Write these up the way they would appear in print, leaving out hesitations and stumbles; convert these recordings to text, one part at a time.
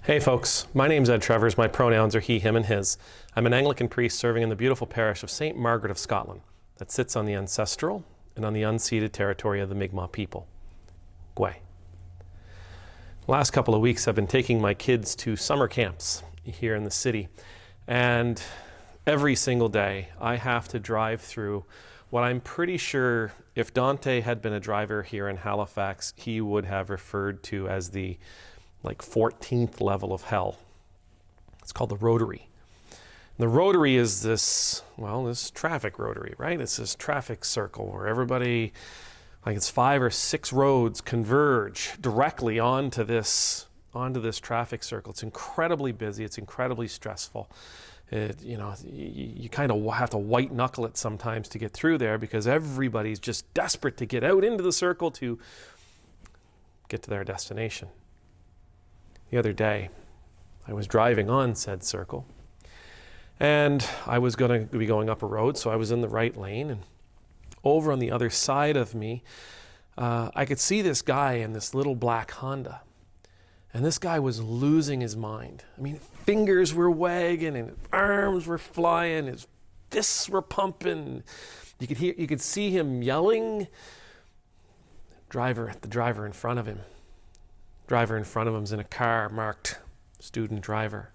Hey folks, my name's Ed Travers. My pronouns are he, him, and his. I'm an Anglican priest serving in the beautiful parish of St. Margaret of Scotland that sits on the ancestral and on the unceded territory of the Mi'kmaq people, Gwe. The last couple of weeks I've been taking my kids to summer camps here in the city, and every single day I have to drive through what I'm pretty sure if Dante had been a driver here in Halifax, he would have referred to as the 14th level of hell. It's called the rotary. And the rotary is this traffic rotary, right? It's this traffic circle where everybody, it's 5 or 6 roads converge directly onto this traffic circle. It's incredibly busy. It's incredibly stressful. You kind of have to white knuckle it sometimes to get through there because everybody's just desperate to get out into the circle to get to their destination. The other day, I was driving on said circle, and I was going to be going up a road, so I was in the right lane, and over on the other side of me, I could see this guy in this little black Honda, and this guy was losing his mind. I mean, fingers were wagging, and arms were flying, his fists were pumping. You could see him yelling. The driver in front of him. Driver in front of him's in a car marked student driver,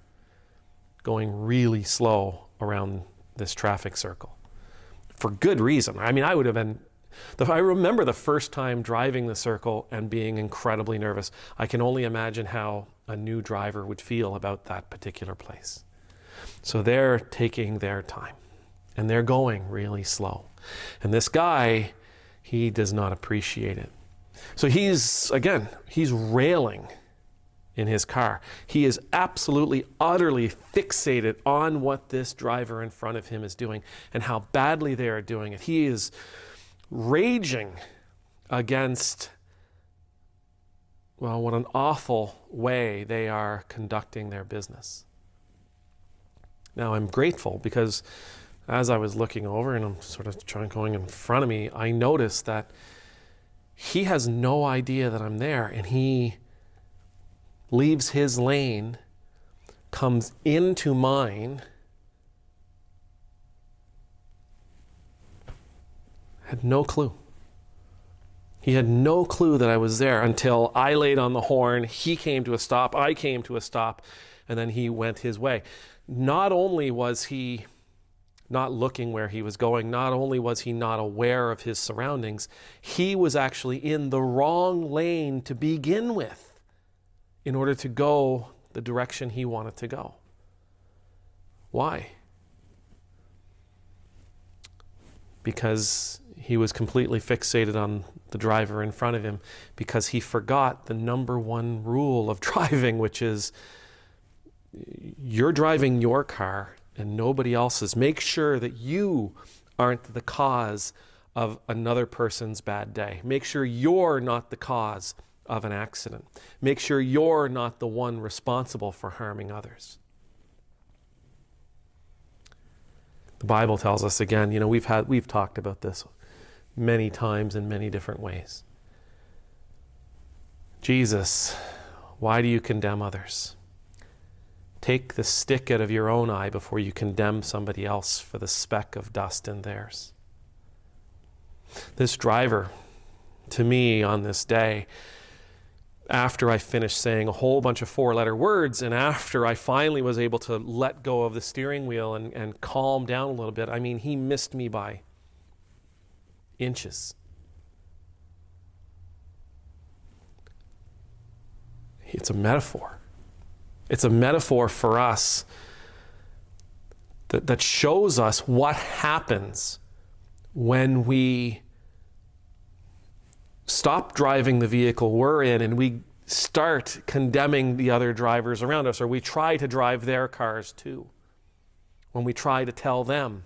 going really slow around this traffic circle for good reason. I mean, I remember the first time driving the circle and being incredibly nervous. I can only imagine how a new driver would feel about that particular place. So they're taking their time and they're going really slow. And this guy, he does not appreciate it. So he's railing in his car. He is absolutely, utterly fixated on what this driver in front of him is doing and how badly they are doing it. He is raging against, what an awful way they are conducting their business. Now, I'm grateful because as I was looking over and I'm sort of going in front of me, I noticed that he has no idea that I'm there, and he leaves his lane, comes into mine, had no clue. He had no clue that I was there until I laid on the horn, he came to a stop, I came to a stop, and then he went his way. Not only was he not looking where he was going, not only was he not aware of his surroundings, he was actually in the wrong lane to begin with in order to go the direction he wanted to go. Why? Because he was completely fixated on the driver in front of him, because he forgot the number one rule of driving, which is you're driving your car and nobody else's. Make sure that you aren't the cause of another person's bad day. Make sure you're not the cause of an accident. Make sure you're not the one responsible for harming others. The Bible tells us again, we've talked about this many times in many different ways. Jesus, why do you condemn others? Take the stick out of your own eye before you condemn somebody else for the speck of dust in theirs. This driver, to me on this day, after I finished saying a whole bunch of 4-letter words and after I finally was able to let go of the steering wheel and calm down a little bit, he missed me by inches. It's a metaphor. It's a metaphor for us that shows us what happens when we stop driving the vehicle we're in and we start condemning the other drivers around us, or we try to drive their cars too. When we try to tell them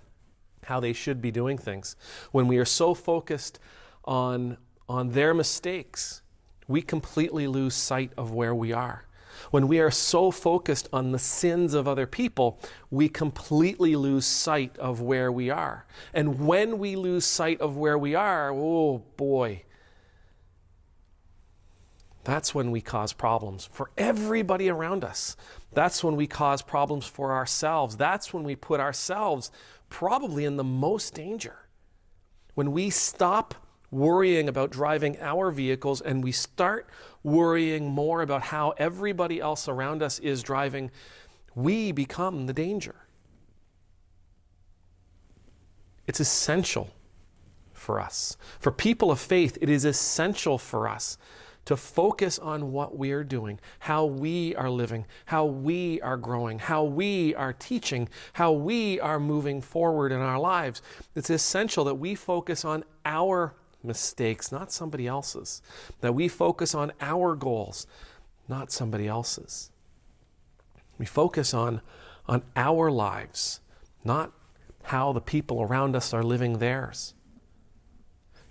how they should be doing things. When we are so focused on their mistakes, we completely lose sight of where we are. When we are so focused on the sins of other people, we completely lose sight of where we are. And when we lose sight of where we are, oh boy, that's when we cause problems for everybody around us. That's when we cause problems for ourselves. That's when we put ourselves probably in the most danger. When we stop worrying about driving our vehicles and we start worrying more about how everybody else around us is driving, we become the danger. It's essential for us. For people of faith, it is essential for us to focus on what we're doing, how we are living, how we are growing, how we are teaching, how we are moving forward in our lives. It's essential that we focus on our mistakes, not somebody else's. That we focus on our goals, not somebody else's. We focus on our lives, not how the people around us are living theirs.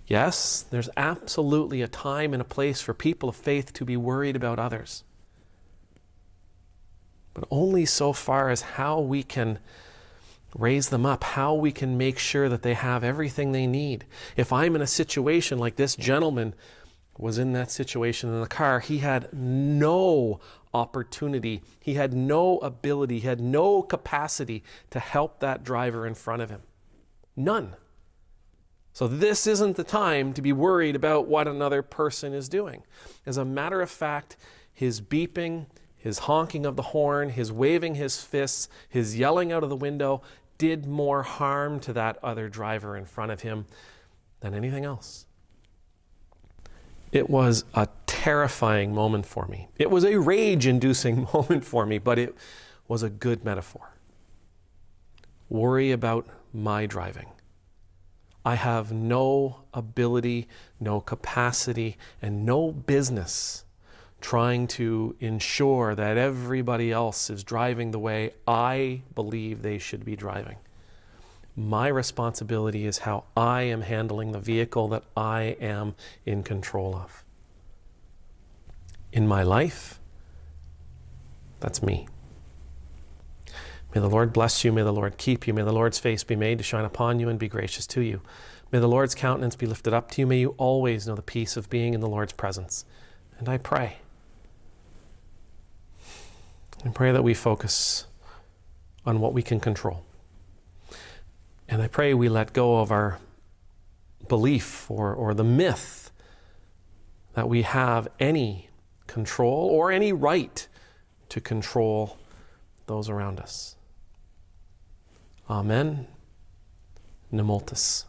Yes, there's absolutely a time and a place for people of faith to be worried about others. But only so far as how we can raise them up, how we can make sure that they have everything they need. If I'm in a situation like this gentleman was in that situation in the car, he had no opportunity, he had no ability, he had no capacity to help that driver in front of him. None. So this isn't the time to be worried about what another person is doing. As a matter of fact, his beeping, his honking of the horn, his waving his fists, his yelling out of the window did more harm to that other driver in front of him than anything else. It was a terrifying moment for me. It was a rage-inducing moment for me, but it was a good metaphor. Worry about my driving. I have no ability, no capacity, and no business trying to ensure that everybody else is driving the way I believe they should be driving. My responsibility is how I am handling the vehicle that I am in control of. In my life, that's me. May the Lord bless you. May the Lord keep you. May the Lord's face be made to shine upon you and be gracious to you. May the Lord's countenance be lifted up to you. May you always know the peace of being in the Lord's presence. And I pray that we focus on what we can control. And I pray we let go of our belief or the myth that we have any control or any right to control those around us. Amen. Nemultus.